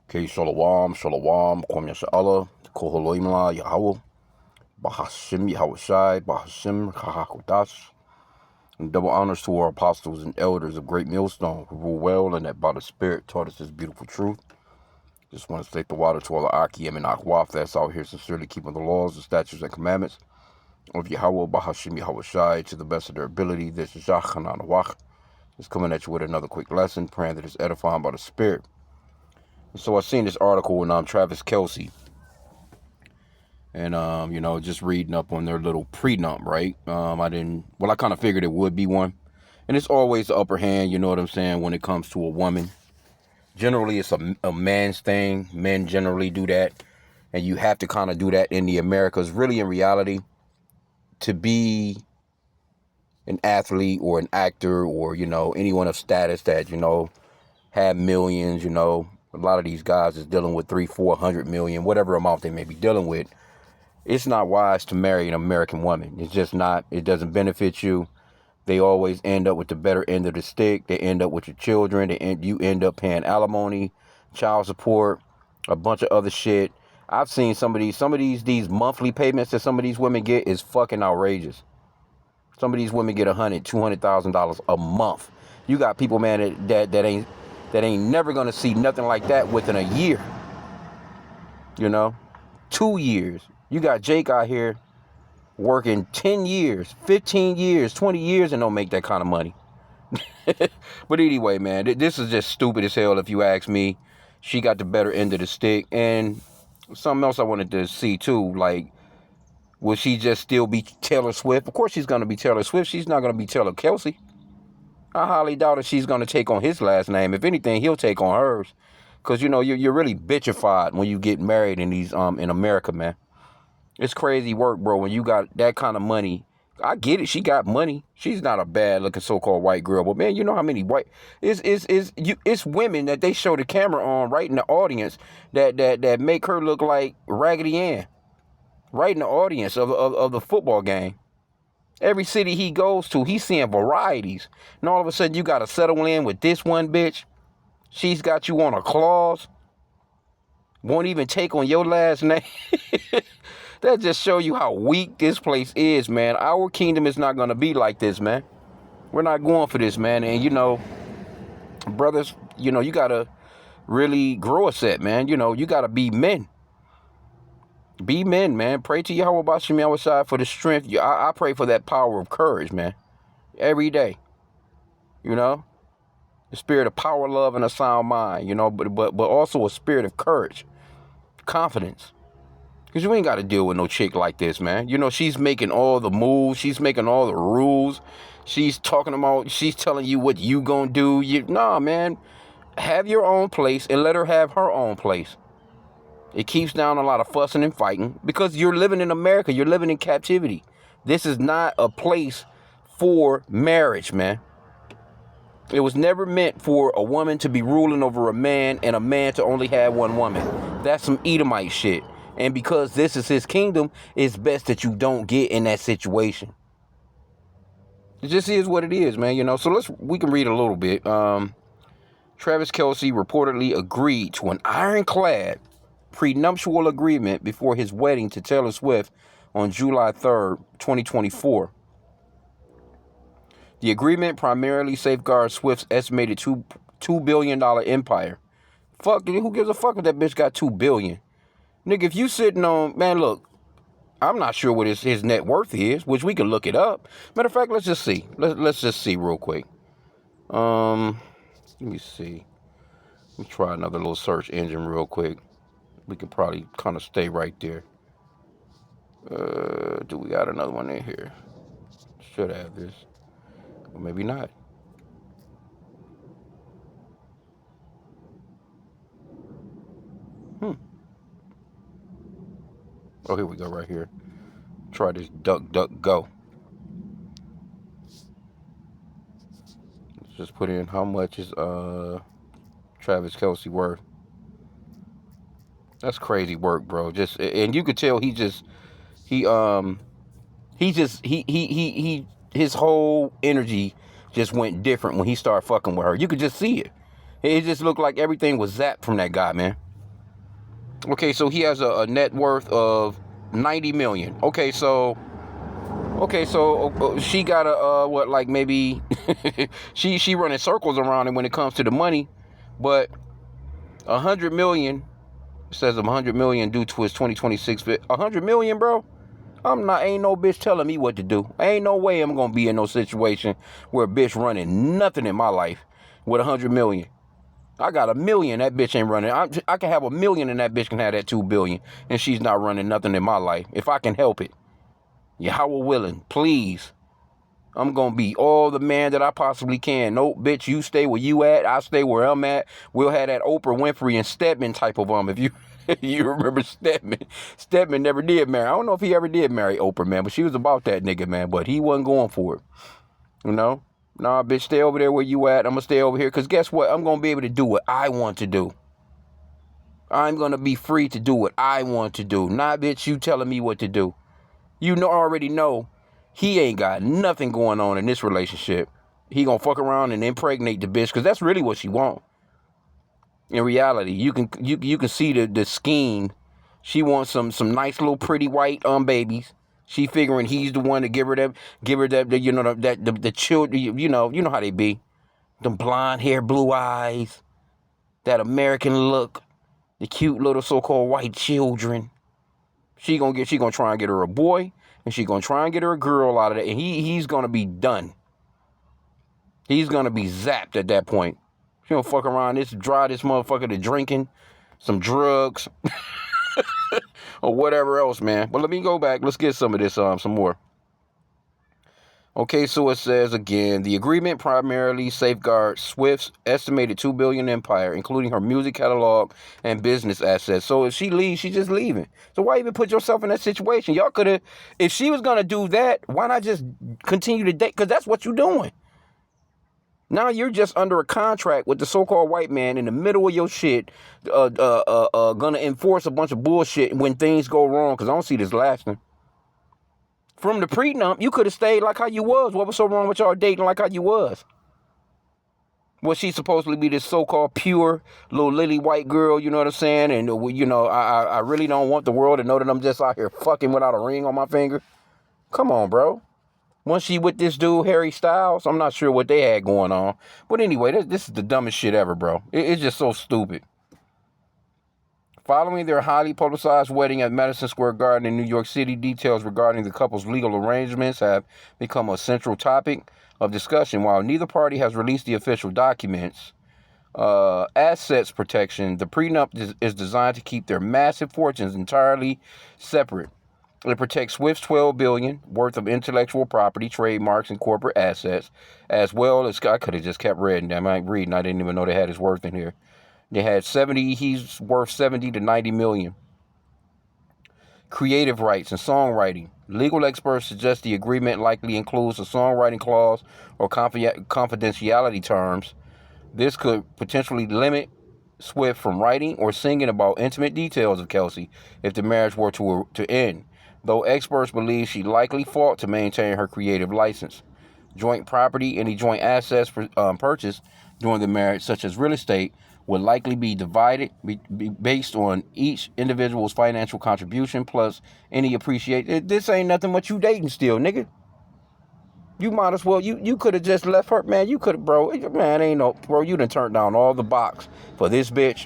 Okay, Shalom, Shalom, Kwam Yasha'Allah, Koholoimla, Yahweh, Bahashim, Yahushai, Bahashim, Kahakodash. And double honors to our apostles and elders of Great Millstone who rule well and that by the Spirit taught us this beautiful truth. Just want to state the water to all the H.I.M and Akwaf that's out here sincerely keeping the laws, the statutes, and commandments of Yahweh, Bahashim, Yahushai to the best of their ability. This is Yachhanan Wach. Just coming at you with another quick lesson, praying that it's edifying by the Spirit. So I seen this article on Travis Kelce, and just reading up on their little prenup, right? I kind of figured it would be one, and it's always the upper hand, you know what I'm saying, when it comes to a woman. Generally, it's a man's thing. Men generally do that, and you have to kind of do that in the Americas. Really, in reality, to be an athlete or an actor or anyone of status that have millions, a lot of these guys is dealing with 300-400 million, whatever amount they may be dealing with. It's not wise to marry an American woman. It's just not. It doesn't benefit you. They always end up with the better end of the stick. They end up with your children. You end up paying alimony, child support, a bunch of other shit. I've seen some of these monthly payments that some of these women get is fucking outrageous. Some of these women get $100,000-$200,000 a month. You got people, man, that ain't never gonna see nothing like that within a year. 2 years. You got Jake out here working 10 years, 15 years, 20 years and don't make that kind of money. But anyway, man, this is just stupid as hell if you ask me. She got the better end of the stick. And something else I wanted to see too, like, will she just still be Taylor Swift? Of course she's going to be Taylor Swift. She's not going to be Taylor Kelce. I highly doubt if she's going to take on his last name. If anything, he'll take on hers. Because, you're really bitchified when you get married in in America, man. It's crazy work, bro, when you got that kind of money. I get it. She got money. She's not a bad-looking so-called white girl. But, man, you know how many it's women that they show the camera on right in the audience that make her look like Raggedy Ann. Right in the audience of the football game. Every city he goes to, he's seeing varieties. And all of a sudden, you got to settle in with this one bitch. She's got you on a clause. Won't even take on your last name. That just show you how weak this place is, man. Our kingdom is not going to be like this, man. We're not going for this, man. And, brothers, you got to really grow a set, man. You got to be men. Be men, man. Pray to Yahweh Bashim Yahweh for the strength. I pray for that power of courage, man. Every day. The spirit of power, love, and a sound mind, but also a spirit of courage. Confidence. Because you ain't got to deal with no chick like this, man. She's making all the moves. She's making all the rules. She's telling you what you gonna do. Nah, man. Have your own place and let her have her own place. It keeps down a lot of fussing and fighting because you're living in America. You're living in captivity. This is not a place for marriage, man. It was never meant for a woman to be ruling over a man and a man to only have one woman. That's some Edomite shit. And because this is his kingdom, it's best that you don't get in that situation. It just is what it is, man. So we can read a little bit. Travis Kelce reportedly agreed to an ironclad prenuptial agreement before his wedding to Taylor Swift on July 3rd, 2024. The agreement primarily safeguards Swift's estimated $2 billion empire. Fuck, who gives a fuck if that bitch got $2 billion? Nigga, if you sitting on, man, look, I'm not sure what his net worth is, which we can look it up. Matter of fact, let's just see. Let's just see real quick. Let me see. Let me try another little search engine real quick. We could probably kind of stay right there. Do we got another one in here? Should have this. Or maybe not. Oh, here we go right here. Try this DuckDuckGo. Let's just put in how much is Travis Kelce worth. That's crazy work, bro. And you could tell his whole energy just went different when he started fucking with her. You could just see it. It just looked like everything was zapped from that guy, man. Okay, so he has a net worth of 90 million. Okay, so she got a what, like maybe she running circles around him when it comes to the money, but 100 million, says 100 million due to his 2026 fit. 100 million, bro. Ain't no bitch telling me what to do. Ain't no way I'm gonna be in no situation where a bitch running nothing in my life with 100 million. I got 1 million, that bitch ain't running. I can have 1 million and that bitch can have that 2 billion, and she's not running nothing in my life if I can help it. Yahweh willing, please. I'm gonna be all the man that I possibly can. No, bitch, you stay where you at. I stay where I'm at. We'll have that Oprah Winfrey and Stedman type of if you you remember Stedman. Stedman never did marry. I don't know if he ever did marry Oprah, man, but she was about that nigga, man. But he wasn't going for it. You know? Nah, bitch, stay over there where you at. I'm gonna stay over here. Because guess what? I'm gonna be able to do what I want to do. I'm gonna be free to do what I want to do. Not, bitch, you telling me what to do. You already know he ain't got nothing going on in this relationship. He gonna fuck around and impregnate the bitch, because that's really what she want. In reality, you can see the scheme. She wants some nice little pretty white babies. She figuring he's the one to give her that the children. You know how they be, them blonde hair, blue eyes, that American look, the cute little so-called white children. She gonna try and get her a boy, and she gonna try and get her a girl out of that, and he's gonna be done. He's gonna be zapped at that point. She gonna fuck around this motherfucker to drinking, some drugs, or whatever else, man. But let me go back. Let's get some of this, some more. Okay, so it says again, the agreement primarily safeguards Swift's estimated $2 billion empire, including her music catalog and business assets. So if she leaves, she's just leaving. So why even put yourself in that situation? Y'all could have, if she was gonna do that, why not just continue to date? Because that's what you're doing. Now you're just under a contract with the so-called white man in the middle of your shit, gonna enforce a bunch of bullshit when things go wrong. Because I don't see this lasting. From the prenup, you could have stayed like how you was. What was so wrong with y'all dating like how you was? Was she supposed to be this so-called pure little lily white girl, you know what I'm saying? And, I really don't want the world to know that I'm just out here fucking without a ring on my finger. Come on, bro. Once she with this dude, Harry Styles, I'm not sure what they had going on. But anyway, this is the dumbest shit ever, bro. It's just so stupid. Following their highly publicized wedding at Madison Square Garden in New York City, details regarding the couple's legal arrangements have become a central topic of discussion. While neither party has released the official documents, assets protection, the prenup is designed to keep their massive fortunes entirely separate. It protects Swift's $12 billion worth of intellectual property, trademarks, and corporate assets, as well as, I could have just kept reading. I didn't even know they had his worth in here. They had he's worth 70 to 90 million. Creative rights and songwriting. Legal experts suggest the agreement likely includes a songwriting clause or confidentiality terms. This could potentially limit Swift from writing or singing about intimate details of Kelce if the marriage were to end, though experts believe she likely fought to maintain her creative license. Joint property, any joint assets purchased during the marriage, such as real estate, would likely be divided be based on each individual's financial contribution plus any appreciation. This ain't nothing but you dating still, nigga. You might as well, you could have just left her, man. You could have, bro. Man, ain't no, bro, you done turned down all the box for this bitch.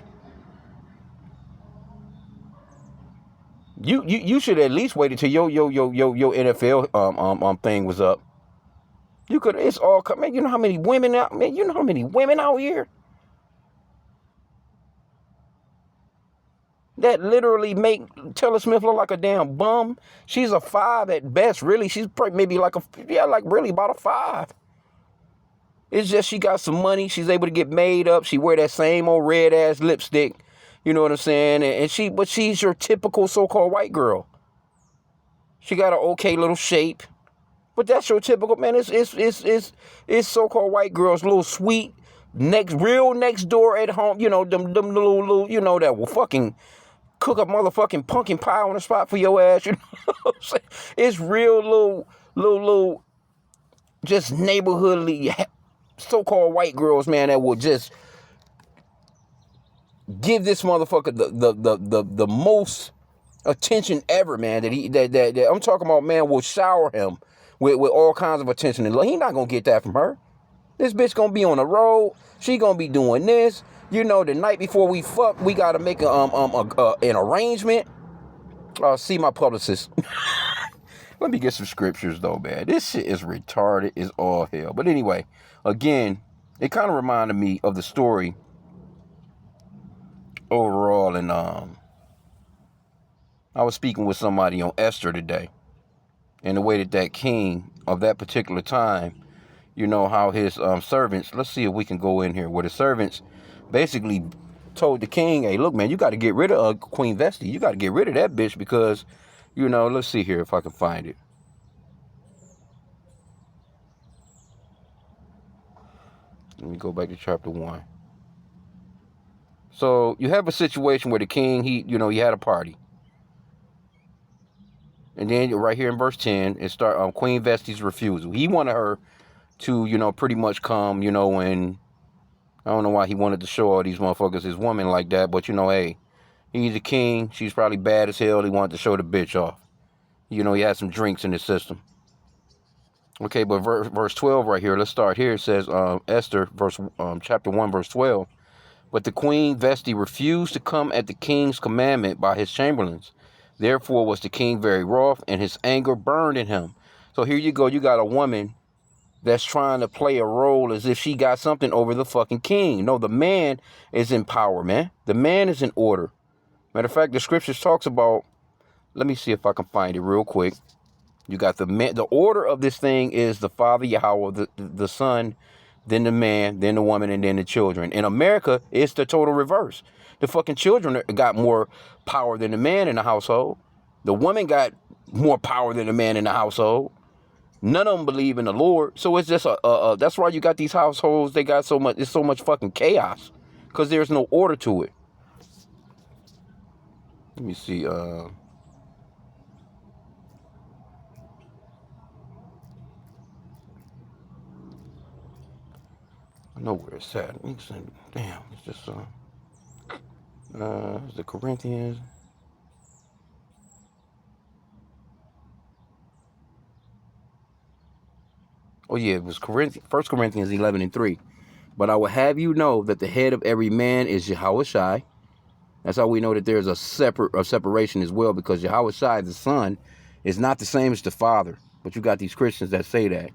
You should at least wait until your NFL thing was up. You could, it's all, man, you know how many women out, man, you know how many women out here that literally make Taylor Swift look like a damn bum. She's a 5 at best, really. She's maybe like really about a 5. It's just she got some money. She's able to get made up. She wear that same old red ass lipstick. You know what I'm saying? But she's your typical so-called white girl. She got an okay little shape. But that's your typical, man. It's so-called white girls, little sweet, real next door at home. You know, them little, you know, that will fucking cook up motherfucking pumpkin pie on the spot for your ass. You know what I'm saying? It's real little, just neighborhoodly, so-called white girls, man, that will just give this motherfucker the most attention ever, man. That I'm talking about, man, will shower him with all kinds of attention. And he not gonna get that from her. This bitch gonna be on the road. She gonna be doing this. You know, the night before we fuck, we gotta make an arrangement. See my publicist. Let me get some scriptures though, man. This shit is retarded as all hell. But anyway, again, it kind of reminded me of the story overall. And I was speaking with somebody on Esther today, and the way that king of that particular time, you know, how his servants, let's see if we can go in here, where the servants basically told the king, hey, look, man, you got to get rid of Queen Vesti. You got to get rid of that bitch because, you know, let's see here if I can find it. Let me go back to chapter 1. So you have a situation where the king, he had a party. And then right here in verse 10, it start Queen Vesti's refusal. He wanted her to, you know, pretty much come, you know, and I don't know why he wanted to show all these motherfuckers his woman like that, but you know, hey, he's a king. She's probably bad as hell. He wanted to show the bitch off. You know, he had some drinks in his system. Okay, but verse 12 right here, let's start here. It says, Esther, chapter 1, verse 12. But the queen Vesti refused to come at the king's commandment by his chamberlains. Therefore was the king very wroth, and his anger burned in him. So here you go. You got a woman that's trying to play a role as if she got something over the fucking king. No, the man is in power, man. The man is in order. Matter of fact, the scriptures talks about, let me see if I can find it real quick. You got the man. The order of this thing is the Father, Yahweh, the Son, then the man, then the woman, and then the children. In America, it's the total reverse. The fucking children got more power than the man in the household. The woman got more power than the man in the household. None of them believe in the Lord. So it's just that's why you got these households. They got it's so much fucking chaos because there's no order to it. Let me see. I know where it's at. Damn, it's just the Corinthians. Oh yeah, it was 1 Corinthians 11:3. But I will have you know that the head of every man is Yahushua. That's how we know that there's a separation as well, because Yahushua, the Son, is not the same as the Father. But you got these Christians that say that.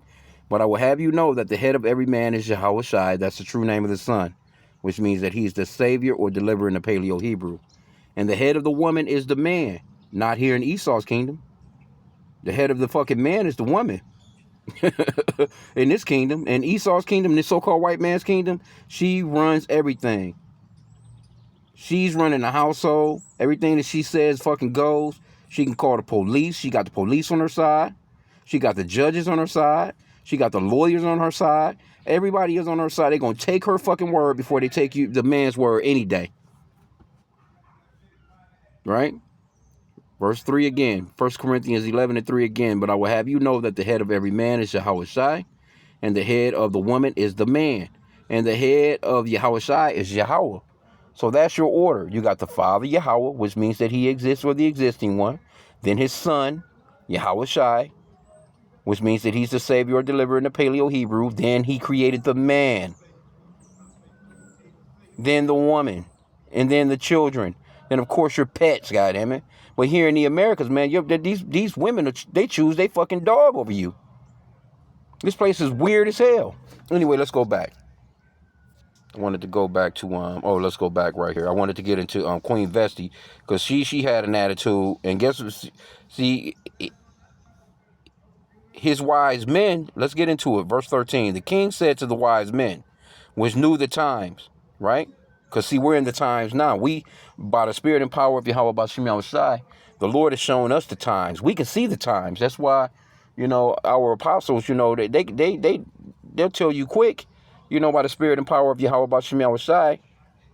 But I will have you know that the head of every man is Yahushua. That's the true name of the Son, which means that he's the Savior or deliverer in the Paleo Hebrew. And the head of the woman is the man, not here in Esau's kingdom. The head of the fucking man is the woman. In this kingdom, in Esau's kingdom, this so-called white man's kingdom, she runs everything. She's running the household. Everything that she says fucking goes. She can call the police. She got the police on her side. She got the judges on her side. She got the lawyers on her side. Everybody is on her side. They're going to take her fucking word before they take the man's word any day. Right? Verse 3 again. 1 Corinthians 11:3 again. But I will have you know that the head of every man is Yahushua, and the head of the woman is the man, and the head of Yahushua is Yahweh. So that's your order. You got the Father, Yahweh, which means that he exists for the existing one. Then his Son, Yahushua, which means that he's the Savior or deliverer in the Paleo Hebrew. Then he created the man. Then the woman. And then the children. And of course your pets, goddammit. But here in the Americas, man, these women, they choose they fucking dog over you. This place is weird as hell. Anyway, let's go back. I wanted to go back to let's go back right here. I wanted to get into Queen Vesti, because she had an attitude, and guess what? See, his wise men. Let's get into it. Verse 13. The king said to the wise men, which knew the times, right? Because see, we're in the times now. We, by the spirit and power of Yahweh Bashim Yahushai, the Lord has shown us the times. We can see the times. That's why, you know, our apostles, you know, they'll tell you quick, you know, by the spirit and power of Yahweh Bashim Yahushai.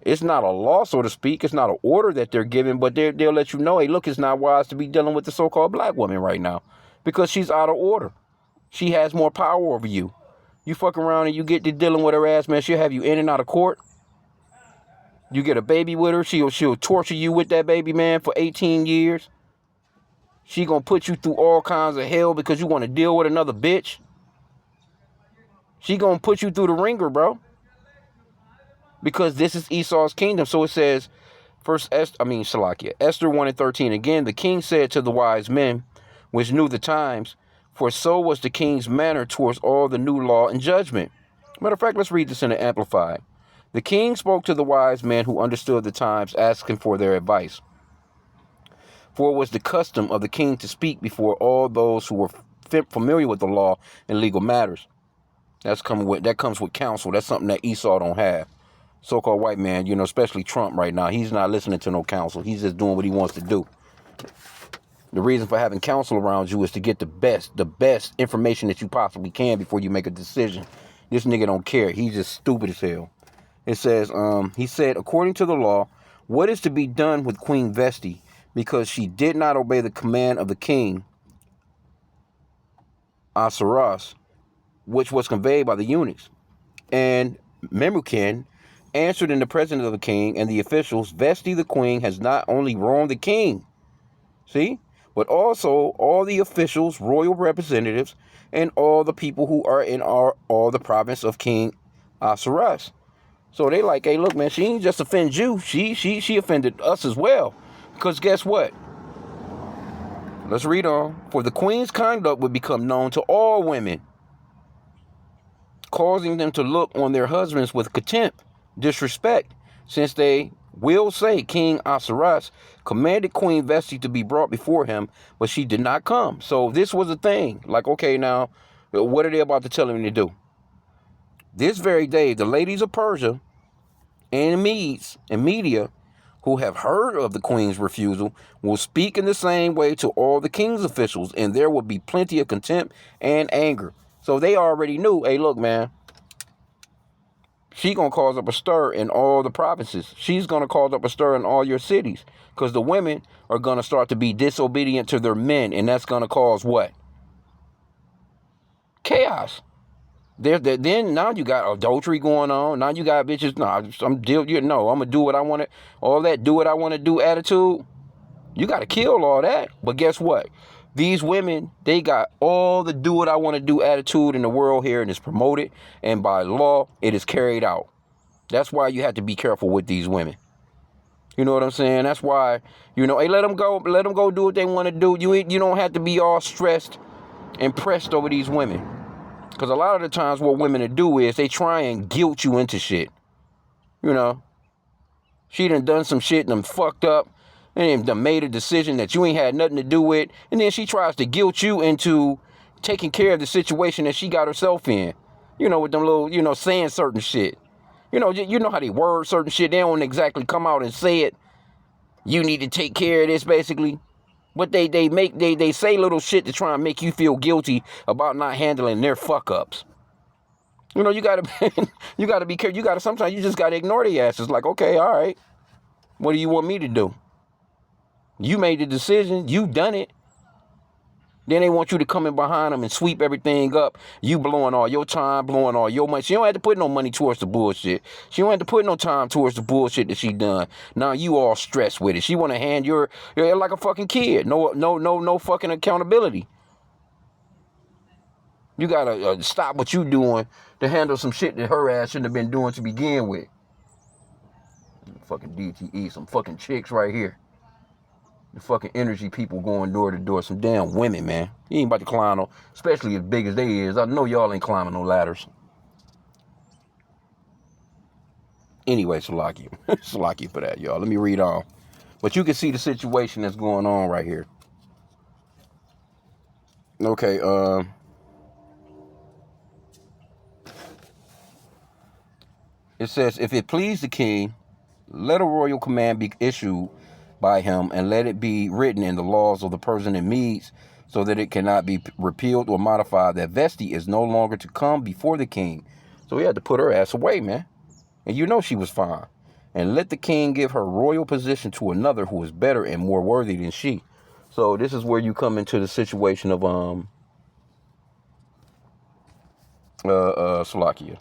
It's not a law, so to speak. It's not an order that they're giving, but they'll let you know, hey, look, it's not wise to be dealing with the so-called black woman right now, because she's out of order. She has more power over you. You fuck around and you get to dealing with her ass, man, she'll have you in and out of court. You get a baby with her, she'll torture you with that baby, man, for 18 years. She gonna put you through all kinds of hell because you want to deal with another bitch. She gonna put you through the ringer, bro. Because this is Esau's kingdom. So it says, Salakia, Esther 1 and 13. Again, the king said to the wise men, which knew the times, for so was the king's manner towards all the new law and judgment. Matter of fact, let's read this in the Amplified. The king spoke to the wise men who understood the times, asking for their advice. For it was the custom of the king to speak before all those who were familiar with the law and legal matters. That comes with counsel. That's something that Esau don't have. So-called white man, especially Trump right now, he's not listening to no counsel. He's just doing what he wants to do. The reason for having counsel around you is to get the best information that you possibly can before you make a decision. This nigga don't care. He's just stupid as hell. It says, he said, according to the law, what is to be done with Queen Vesti because she did not obey the command of the king, Ahasuerus, which was conveyed by the eunuchs. And Memucan answered in the presence of the king and the officials, Vesti the queen has not only wronged the king, see, but also all the officials, royal representatives, and all the people who are in all the province of King Ahasuerus. So they like, hey, look, man, she ain't just offend you. She offended us as well. Because guess what? Let's read on. For the queen's conduct would become known to all women, causing them to look on their husbands with contempt, disrespect, since they will say King Ahasuerus commanded Queen Vesti to be brought before him, but she did not come. So this was a thing. Like, okay, now, what are they about to tell him to do? This very day, the ladies of Persia and Medes and Media, who have heard of the queen's refusal, will speak in the same way to all the king's officials, and there will be plenty of contempt and anger. So they already knew, hey, look, man, she's going to cause up a stir in all the provinces. She's going to cause up a stir in all your cities because the women are going to start to be disobedient to their men, and that's going to cause what? Chaos. Then now you got adultery going on. Now you got bitches. No, I'm gonna do what I want to. All that do what I want to do attitude. You got to kill all that. But guess what? These women, they got all the do what I want to do attitude in the world here, and it's promoted, and by law it is carried out. That's why you have to be careful with these women. You know what I'm saying? That's why, hey, let them go do what they want to do. You don't have to be all stressed and pressed over these women. Because a lot of the times what women do is they try and guilt you into shit. She done some shit and done fucked up and done made a decision that you ain't had nothing to do with. And then she tries to guilt you into taking care of the situation that she got herself in. With them little, saying certain shit. You know how they word certain shit. They don't exactly come out and say it. You need to take care of this, basically. But they say little shit to try and make you feel guilty about not handling their fuck ups. You gotta be careful. Sometimes you just gotta ignore the asses. Like, okay, all right. What do you want me to do? You made the decision. You done it. Then they want you to come in behind them and sweep everything up. You blowing all your time, blowing all your money. She don't have to put no money towards the bullshit. She don't have to put no time towards the bullshit that she done. Now you all stressed with it. She want to hand you're like a fucking kid. No fucking accountability. You gotta stop what you doing to handle some shit that her ass shouldn't have been doing to begin with. Fucking DTE, some fucking chicks right here. The fucking energy people going door to door. Some damn women, man. You ain't about to climb no, especially as big as they is. I know y'all ain't climbing no ladders. Anyway, Salakia. Salakia for that, y'all. Let me read on. But you can see the situation that's going on right here. Okay, it says, if it please the king, let a royal command be issued by him, and let it be written in the laws of the Persian and Medes, so that it cannot be repealed or modified, that Vesti is no longer to come before the king. So he had to put her ass away, man. And she was fine. And let the king give her royal position to another who is better and more worthy than she. So this is where you come into the situation of Salakia.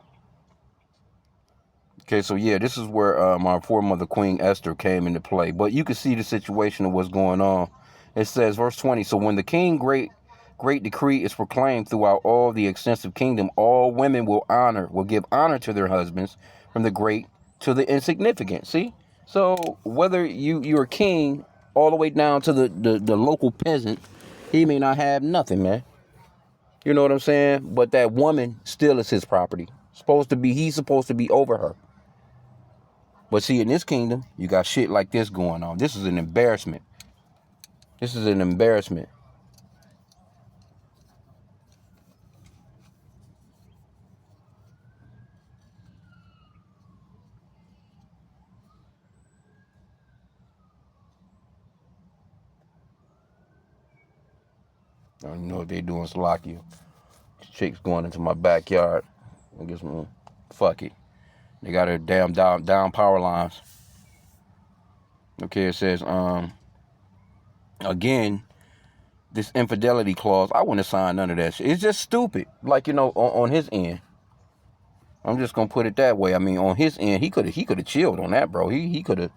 Okay, so yeah, this is where our foremother Queen Esther came into play. But you can see the situation of what's going on. It says, verse 20, so when the king great decree is proclaimed throughout all the extensive kingdom, all women will give honor to their husbands, from the great to the insignificant. See? So whether you're a king all the way down to the local peasant, he may not have nothing, man. You know what I'm saying? But that woman still is his property. He's supposed to be over her. But see, in this kingdom, you got shit like this going on. This is an embarrassment. This is an embarrassment. I don't know what they doing, Slovakia. Chick's going into my backyard. I guess, fuck it. They got her damn down power lines. Okay, it says, again, this infidelity clause, I wouldn't sign none of that shit. It's just stupid. Like, on his end. I'm just gonna put it that way. I mean, on his end, he could have chilled on that, bro. He could have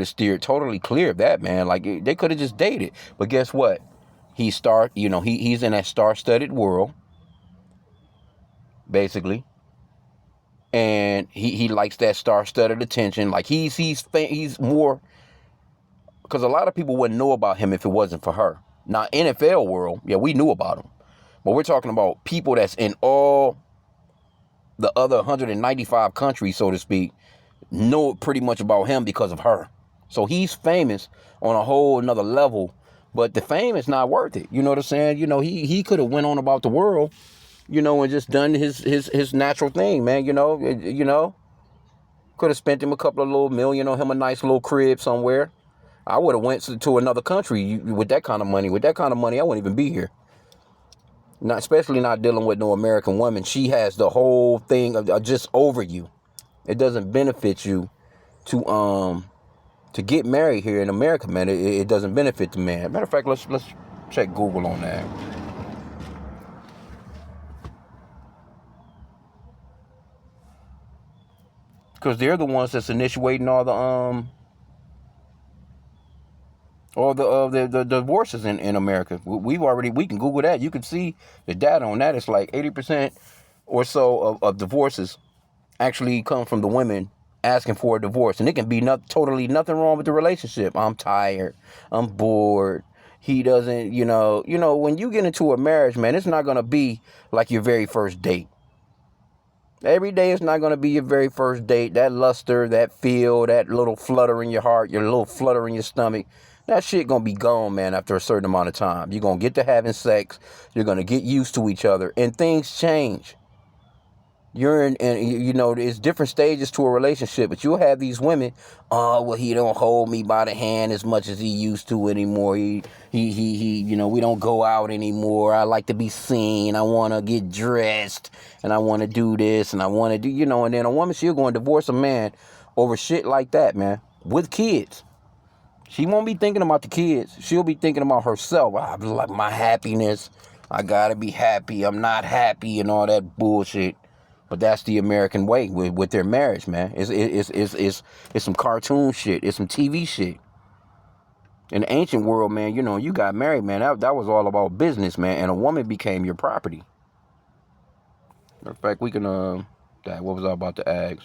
steered totally clear of that, man. Like they could have just dated. But guess what? He's in that star-studded world, basically, and he likes that star-studded attention. Like he's more, because a lot of people wouldn't know about him if it wasn't for her. Now, NFL world, yeah, we knew about him, but we're talking about people that's in all the other 195 countries, so to speak, know pretty much about him because of her. So he's famous on a whole another level, but the fame is not worth it. You know what I'm saying? He could have went on about the world, and just done his natural thing, man. Could have spent him a couple of little million on him, a nice little crib somewhere. I would have went to another country with that kind of money. With that kind of money, I wouldn't even be here. Not especially not dealing with no American woman. She has the whole thing of just over you. It doesn't benefit you to get married here in America, man. It doesn't benefit the man. Matter of fact, let's check Google on that. Because they're the ones that's initiating all the divorces in America. We can Google that. You can see the data on that. It's like 80% or so of divorces actually come from the women asking for a divorce. And it can be totally nothing wrong with the relationship. I'm tired. I'm bored. He doesn't, when you get into a marriage, man, it's not going to be like your very first date. Every day is not going to be your very first date. That luster, that feel, that little flutter in your heart, your little flutter in your stomach, that shit going to be gone, man, after a certain amount of time. You're going to get to having sex. You're going to get used to each other. And things change. You're in, and it's different stages to a relationship, but you'll have these women, oh, well, he don't hold me by the hand as much as he used to anymore. He, we don't go out anymore. I like to be seen. I want to get dressed, and I want to do this, and I want to do, and then a woman, she'll go and divorce a man over shit like that, man, with kids. She won't be thinking about the kids. She'll be thinking about herself. I like my happiness. I gotta be happy. I'm not happy and all that bullshit. But that's the American way with their marriage, man. It's some cartoon shit. It's some TV shit. In the ancient world, man, you got married, man. That was all about business, man. And a woman became your property. Matter of fact, we can, what was I about to ask?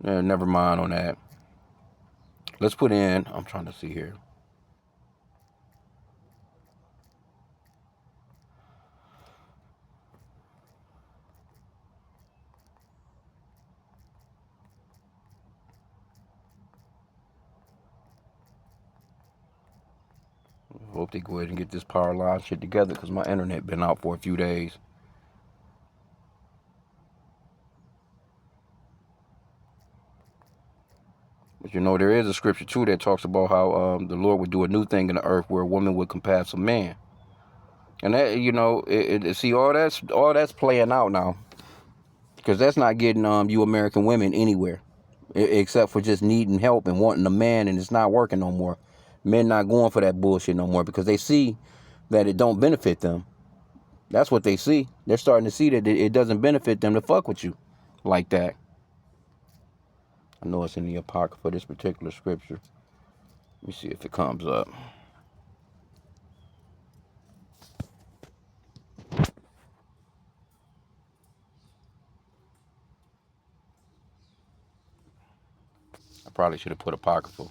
Never mind on that. Let's put in, I'm trying to see here. Hope they go ahead and get this power line shit together because my internet been out for a few days. But there is a scripture too that talks about how the Lord would do a new thing in the earth where a woman would compass a man. And that, see, all that's playing out now. Because that's not getting you American women anywhere. Except for just needing help and wanting a man, and it's not working no more. Men not going for that bullshit no more because they see that it don't benefit them. That's what they see. They're starting to see that it doesn't benefit them to fuck with you like that. I know it's in the Apocrypha, this particular scripture. Let me see if it comes up. I probably should have put Apocrypha.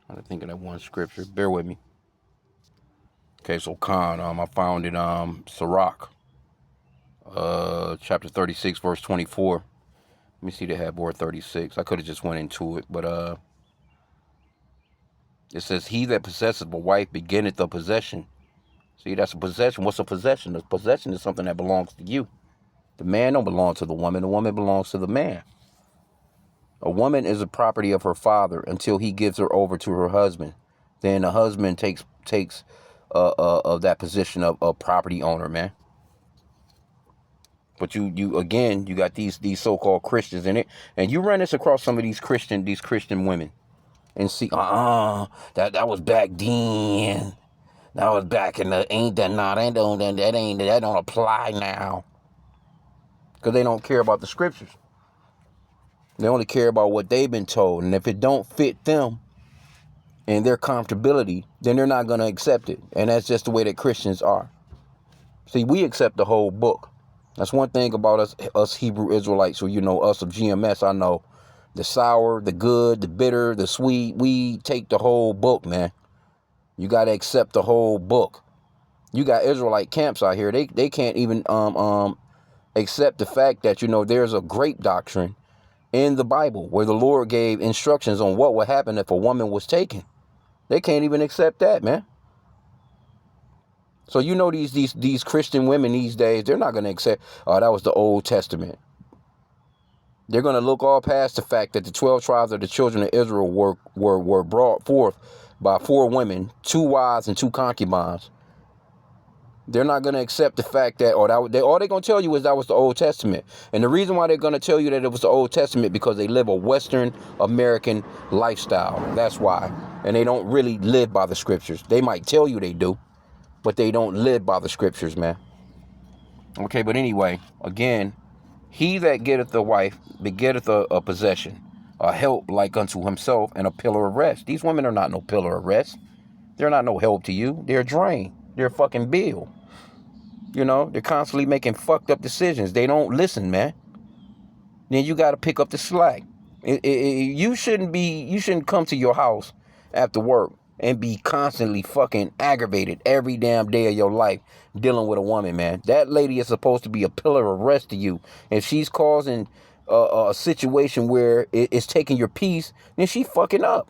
I'm thinking that one scripture. Bear with me. Okay, so Khan, I found it, Sirach, chapter 36, verse 24. Let me see the Hadbor 36. I could have just went into it, but it says, he that possesseth a wife beginneth the possession. See, that's a possession. What's a possession? A possession is something that belongs to you. The man don't belong to the woman belongs to the man. A woman is a property of her father until he gives her over to her husband. Then the husband takes of that position of a property owner, man. But you again, you got these so-called Christians in it, and you run this across some of these Christian women, and see, that was back then. That was back in the that don't apply now, because they don't care about the scriptures. They only care about what they've been told, and if it don't fit them and their comfortability, then they're not going to accept it. And that's just the way that Christians are. See, we accept the whole book. That's one thing about us Hebrew Israelites, or us of GMS. I know the sour, the good, the bitter, the sweet. We take the whole book, man. You got to accept the whole book. You got Israelite camps out here. They can't even accept the fact that there's a grape doctrine in the Bible where the Lord gave instructions on what would happen if a woman was taken. They can't even accept that, man. So these Christian women these days, they're not going to accept, that was the Old Testament. They're going to look all past the fact that the 12 tribes of the children of Israel were brought forth by 4 women, 2 wives and 2 concubines. They're not going to accept the fact that, all they're going to tell you is that was the Old Testament. And the reason why they're going to tell you that it was the Old Testament, because they live a Western American lifestyle. That's why. And they don't really live by the scriptures. They might tell you they do, but they don't live by the scriptures, man. Okay, but anyway, again, he that getteth a wife begetteth a possession, a help like unto himself, and a pillar of rest. These women are not no pillar of rest. They're not no help to you. They're a drain. They're a fucking bill. They're constantly making fucked up decisions. They don't listen, man. Then you got to pick up the slack. You shouldn't come to your house after work and be constantly fucking aggravated every damn day of your life dealing with a woman, man. That lady is supposed to be a pillar of rest to you. If she's causing a situation where it's taking your peace, then she fucking up.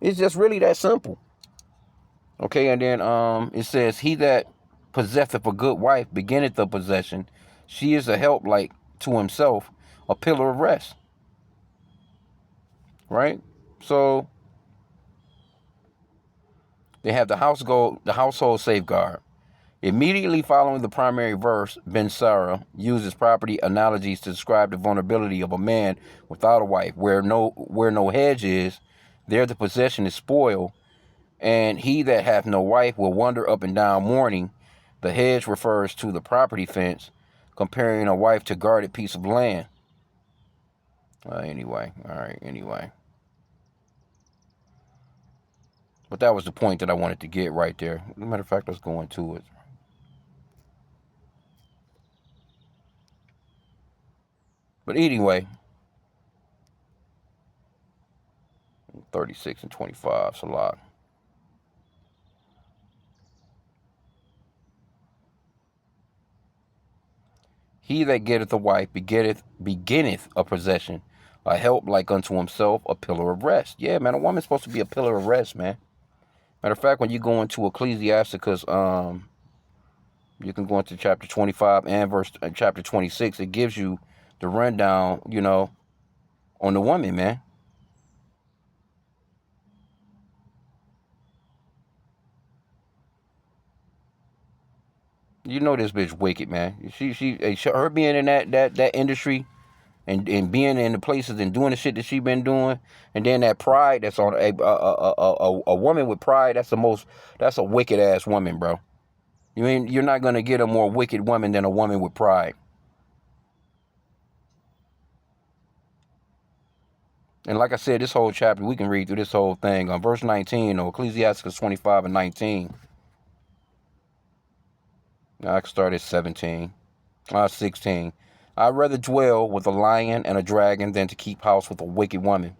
It's just really that simple. Okay, and then it says, he that possesseth a good wife beginneth the possession. She is a help like to himself, a pillar of rest. Right? So they have the household safeguard. Immediately following the primary verse, Ben Sarah uses property analogies to describe the vulnerability of a man without a wife. Where no hedge is, there the possession is spoiled, and he that hath no wife will wander up and down mourning. The hedge refers to the property fence, comparing a wife to guarded piece of land. Anyway. But that was the point that I wanted to get right there. As a matter of fact, let's go into it. But anyway, 36 and 25, it's a lot. He that getteth a wife beginneth a possession, a help like unto himself, a pillar of rest. Yeah, man, a woman's supposed to be a pillar of rest, man. Matter of fact, when you go into Ecclesiasticus, you can go into chapter 25 and chapter 26. It gives you the rundown, on the woman, man. This bitch wicked, man. Her being in that industry and being in the places and doing the shit that she been doing, and then that pride that's on a woman with pride. That's a wicked ass woman, bro. You're not gonna get a more wicked woman than a woman with pride. And like I said, this whole chapter, we can read through this whole thing. On verse 19, or Ecclesiastes 25 and 19. I can start at 16. I'd rather dwell with a lion and a dragon than to keep house with a wicked woman.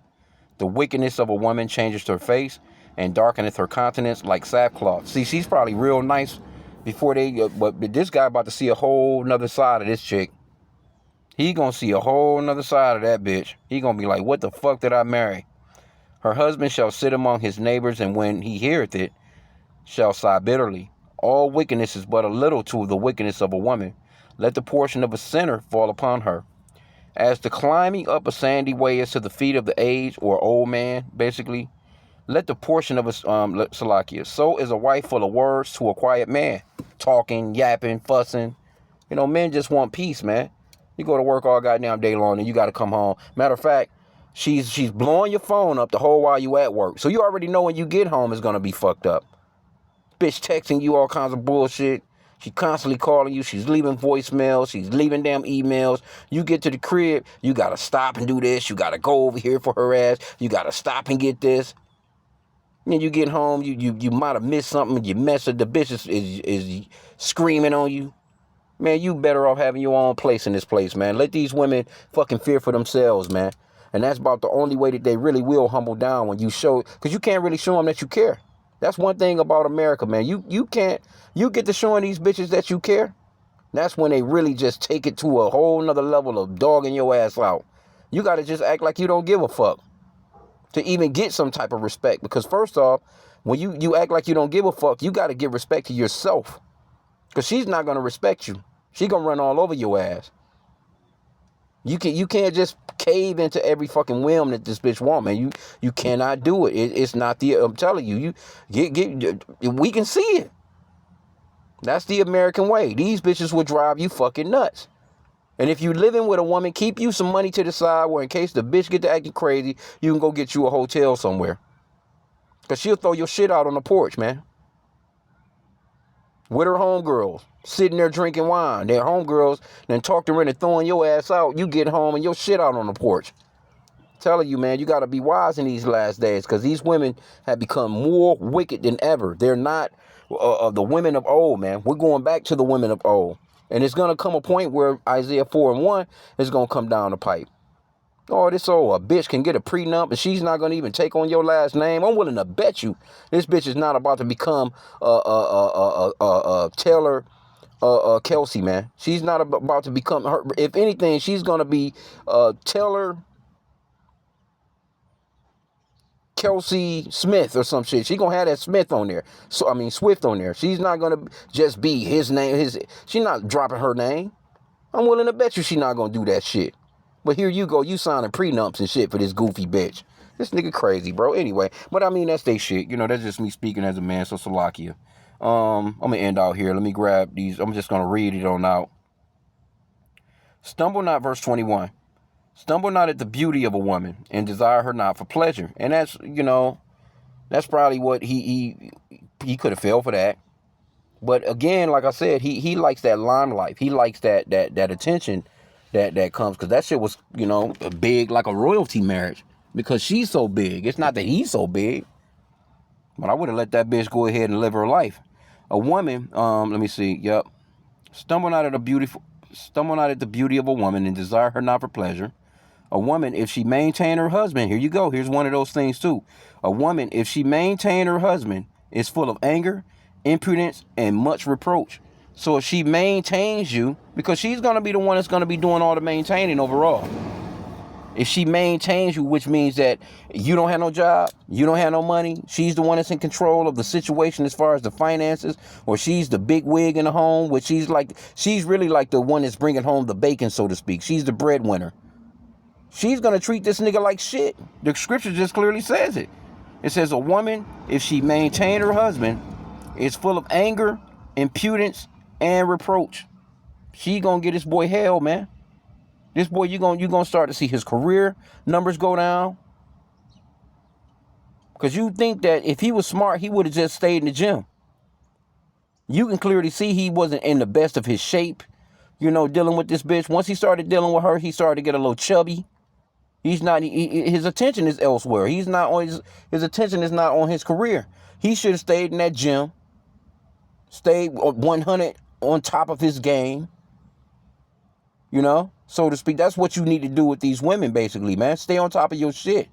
The wickedness of a woman changes her face and darkeneth her countenance like sackcloth. See, she's probably real nice before they, but this guy about to see a whole nother side of this chick. He gonna see a whole nother side of that bitch. He gonna be like, what the fuck did I marry? Her husband shall sit among his neighbors, and when he heareth it, shall sigh bitterly. All wickedness is but a little to the wickedness of a woman. Let the portion of a sinner fall upon her. As the climbing up a sandy way is to the feet of the aged or old man, basically, let the portion of a Salakia. So is a wife full of words to a quiet man, talking, yapping, fussing. You know, men just want peace, man. You go to work all goddamn day long, and you got to come home. Matter of fact, she's blowing your phone up the whole while you at work, so you already know when you get home it's gonna be fucked up. Bitch texting you all kinds of bullshit. She constantly calling you. She's leaving voicemails. She's leaving damn emails. You get to the crib, you gotta stop and do this. You gotta go over here for her ass. You gotta stop and get this. And you get home, you might have missed something. You mess up. The bitch is screaming on you. Man, you better off having your own place in this place, man. Let these women fucking fear for themselves, man. And that's about the only way that they really will humble down, when you show, because you can't really show them that you care. That's one thing about America, man. You can't, you get to showing these bitches that you care. That's when they really just take it to a whole nother level of dogging your ass out. You got to just act like you don't give a fuck to even get some type of respect. Because first off, when you act like you don't give a fuck, you got to give respect to yourself. Because she's not going to respect you. She going to run all over your ass. You can't just cave into every fucking whim that this bitch want, man. You cannot do it. It's not the, I'm telling you, we can see it. That's the American way. These bitches will drive you fucking nuts. And if you living with a woman, keep you some money to the side where in case the bitch get to acting crazy, you can go get you a hotel somewhere. Because she'll throw your shit out on the porch, man. With her homegirls, sitting there drinking wine. Their homegirls then talk to her into throwing your ass out. You get home and your shit out on the porch. Telling you, man, you got to be wise in these last days, because these women have become more wicked than ever. They're not the women of old, man. We're going back to the women of old. And it's going to come a point where Isaiah 4:1 is going to come down the pipe. Oh, this old a bitch can get a prenup and she's not going to even take on your last name. I'm willing to bet you this bitch is not about to become Taylor Kelce, man. She's not about to become her. If anything, she's going to be Taylor Kelce Smith or some shit. She going to have that Smith on there. So I mean Swift on there. She's not going to just be his name. She's not dropping her name. I'm willing to bet you she's not going to do that shit. But here you go, you signing prenups and shit for this goofy bitch. This nigga crazy, bro. Anyway, but I mean, that's they shit. You know, that's just me speaking as a man, so Salakia. I'm going to end out here. Let me grab these. I'm just going to read it on out. Stumble not, verse 21. Stumble not at the beauty of a woman, and desire her not for pleasure. And that's, you know, that's probably what he could have fell for that. But again, like I said, he likes that limelight. He likes that attention that comes, because that shit was, you know, big, like a royalty marriage, because she's so big. It's not that he's so big, but I would have let that bitch go ahead and live her life. A woman, let me see, yep. Stumble not at the beauty of a woman, and desire her not for pleasure. A woman, if she maintain her husband, here you go, here's one of those things too. A woman, if she maintain her husband, is full of anger, impudence, and much reproach. So if she maintains you, because she's going to be the one that's going to be doing all the maintaining overall. If she maintains you, which means that you don't have no job, you don't have no money, she's the one that's in control of the situation as far as the finances, or she's the big wig in the home, which she's really like the one that's bringing home the bacon, so to speak. She's the breadwinner. She's going to treat this nigga like shit. The scripture just clearly says it. It says a woman, if she maintain her husband, is full of anger, impudence, and reproach. She gonna get this boy hell, man. This boy, you gonna start to see his career numbers go down. Because you think that if he was smart, he would have just stayed in the gym. You can clearly see he wasn't in the best of his shape, you know, dealing with this bitch. Once he started dealing with her, he started to get a little chubby. He's not. His attention is elsewhere. He's not on his attention is not on his career. He should have stayed in that gym, stayed 100 on top of his game. You know, so to speak. That's what you need to do with these women, basically, man. Stay on top of your shit.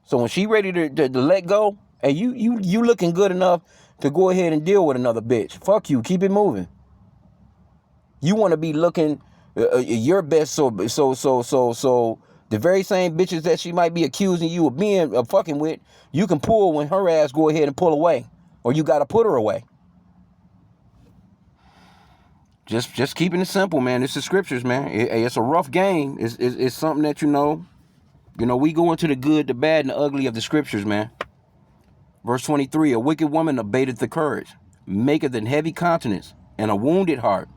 So when she ready to let go, and you looking good enough to go ahead and deal with another bitch, fuck you. Keep it moving. You want to be looking your best, so the very same bitches that she might be accusing you of being fucking with, you can pull when her ass go ahead and pull away, or you got to put her away. Just keeping it simple, man. It's the scriptures, man. It's a rough game. It's something that you know, we go into the good, the bad, and the ugly of the scriptures, man. Verse 23, a wicked woman abateth the courage, maketh an heavy countenance, and a wounded heart.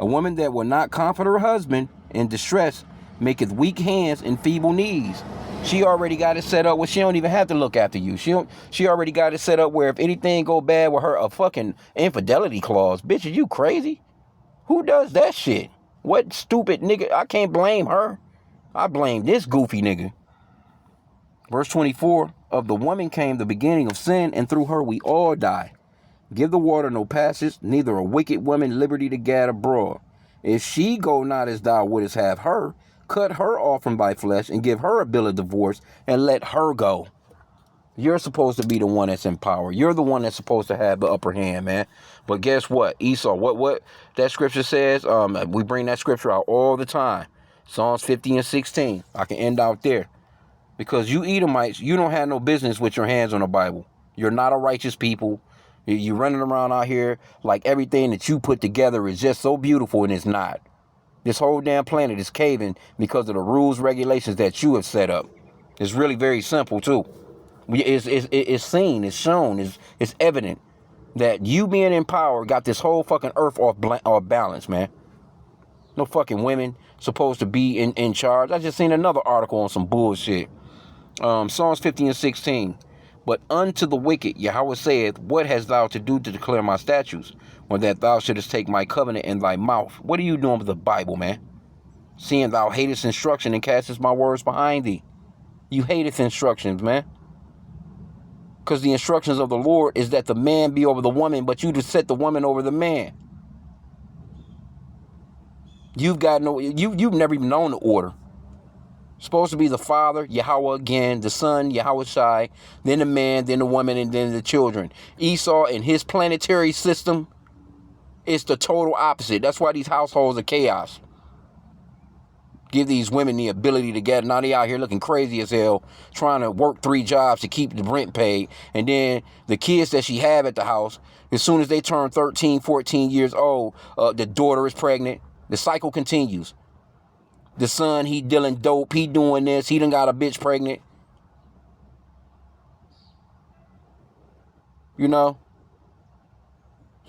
A woman that will not comfort her husband in distress maketh weak hands and feeble knees. She already got it set up where she don't even have to look after you. She already got it set up where if anything go bad with her, a fucking infidelity clause. Bitch, are you crazy? Who does that shit? What stupid nigga? I can't blame her. I blame this goofy nigga. Verse 24, of the woman came the beginning of sin, and through her we all die. Give the water no passage, neither a wicked woman liberty to gad abroad. If she go not as thou wouldest have her, cut her off from thy flesh, and give her a bill of divorce, and let her go. You're supposed to be the one that's in power. You're the one that's supposed to have the upper hand, man. But guess what? Esau, what that scripture says, we bring that scripture out all the time. Psalms 50 and 16. I can end out there. Because you Edomites, you don't have no business with your hands on the Bible. You're not a righteous people. You're running around out here like everything that you put together is just so beautiful, and it's not. This whole damn planet is caving because of the rules, regulations that you have set up. It's really very simple, too. It's seen, it's shown, it's evident that you being in power got this whole fucking earth off balance, man. No fucking women supposed to be in charge. I just seen another article on some bullshit. Psalms 50 and 16. But unto the wicked Yahweh saith, what hast thou to do to declare my statutes, or that thou shouldest take my covenant in thy mouth? What are you doing with the Bible, man? Seeing thou hatest instruction and castest my words behind thee. You hateth instructions, man. Because the instructions of the Lord is that the man be over the woman, but you just set the woman over the man. You've never even known the order. Supposed to be the father, Yahweh again, the son, Yahweh Shai, then the man, then the woman, and then the children. Esau in his planetary system is the total opposite. That's why these households are chaos. Give these women the ability to get, now they out here looking crazy as hell, trying to work 3 jobs to keep the rent paid. And then the kids that she have at the house, as soon as they turn 13, 14 years old, the daughter is pregnant. The cycle continues. The son, he dealing dope, he doing this, he done got a bitch pregnant. You know?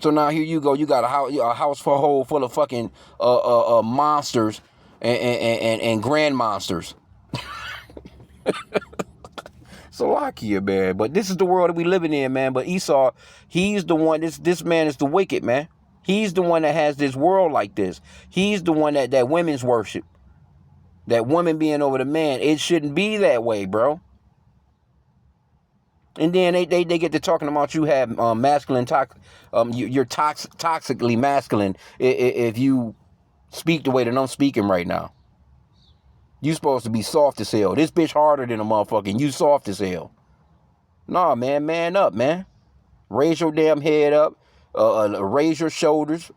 So now here you go, you got a house full of fucking monsters and grand monsters. So lucky, man. But this is the world that we living in, man. But Esau, he's the one, this man is the wicked, man. He's the one that has this world like this. He's the one that women's worship. That woman being over the man. It shouldn't be that way, bro. And then they get to talking about you have masculine you're toxically masculine if you speak the way that I'm speaking right now. You supposed to be soft as hell. This bitch harder than a motherfucker, and you soft as hell. Nah, man up, man. Raise your damn head up. Raise your shoulders.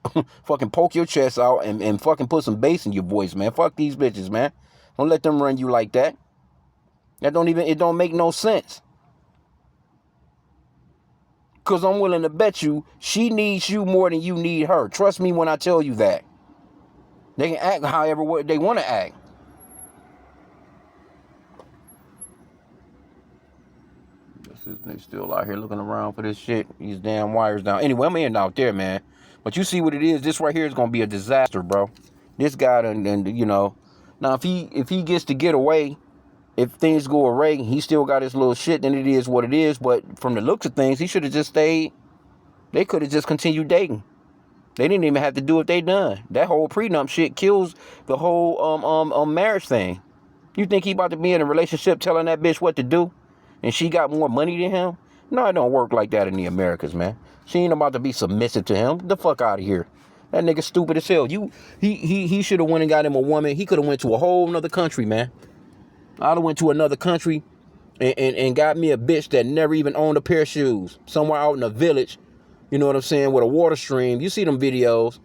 Fucking poke your chest out and fucking put some bass in your voice, man. Fuck these bitches, man. Don't let them run you like that. It don't make no sense. Because I'm willing to bet you she needs you more than you need her. Trust me when I tell you that. They can act however they want to act. They still out here looking around for this shit. These damn wires down. Anyway, I'm in out there, man. But you see what it is. This right here is going to be a disaster, bro. This guy, and you know. Now, if he gets to get away, if things go awry, he still got his little shit, then it is what it is. But from the looks of things, he should have just stayed. They could have just continued dating. They didn't even have to do what they done. That whole prenup shit kills the whole marriage thing. You think he about to be in a relationship telling that bitch what to do? And she got more money than him? No, it don't work like that in the Americas, man. She ain't about to be submissive to him. Get the fuck out of here. That nigga stupid as hell. He should have went and got him a woman. He could have went to a whole nother country, man. I'd have went to another country and got me a bitch that never even owned a pair of shoes. Somewhere out in a village, you know what I'm saying, with a water stream. You see them videos.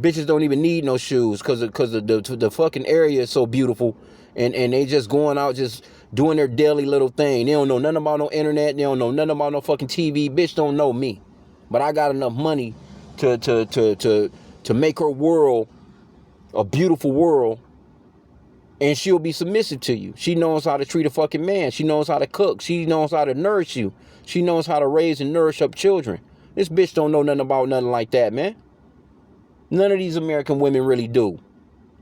Bitches don't even need no shoes because the fucking area is so beautiful. And they just going out just doing their daily little thing. They don't know nothing about no internet. They don't know nothing about no fucking TV. Bitch don't know me. But I got enough money to make her world a beautiful world. And she'll be submissive to you. She knows how to treat a fucking man. She knows how to cook. She knows how to nourish you. She knows how to raise and nourish up children. This bitch don't know nothing about nothing like that, man. None of these American women really do.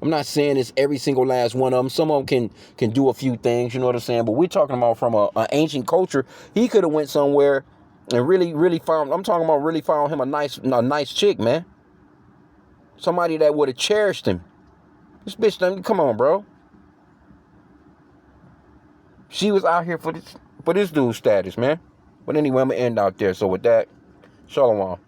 I'm not saying it's every single last one of them. Some of them can do a few things, you know what I'm saying? But we're talking about from an ancient culture. He could have went somewhere and really found, I'm talking about really found him a nice chick, man. Somebody that would have cherished him. This bitch, come on, bro. She was out here for this dude's status, man. But anyway, I'm going to end out there. So with that, shalom.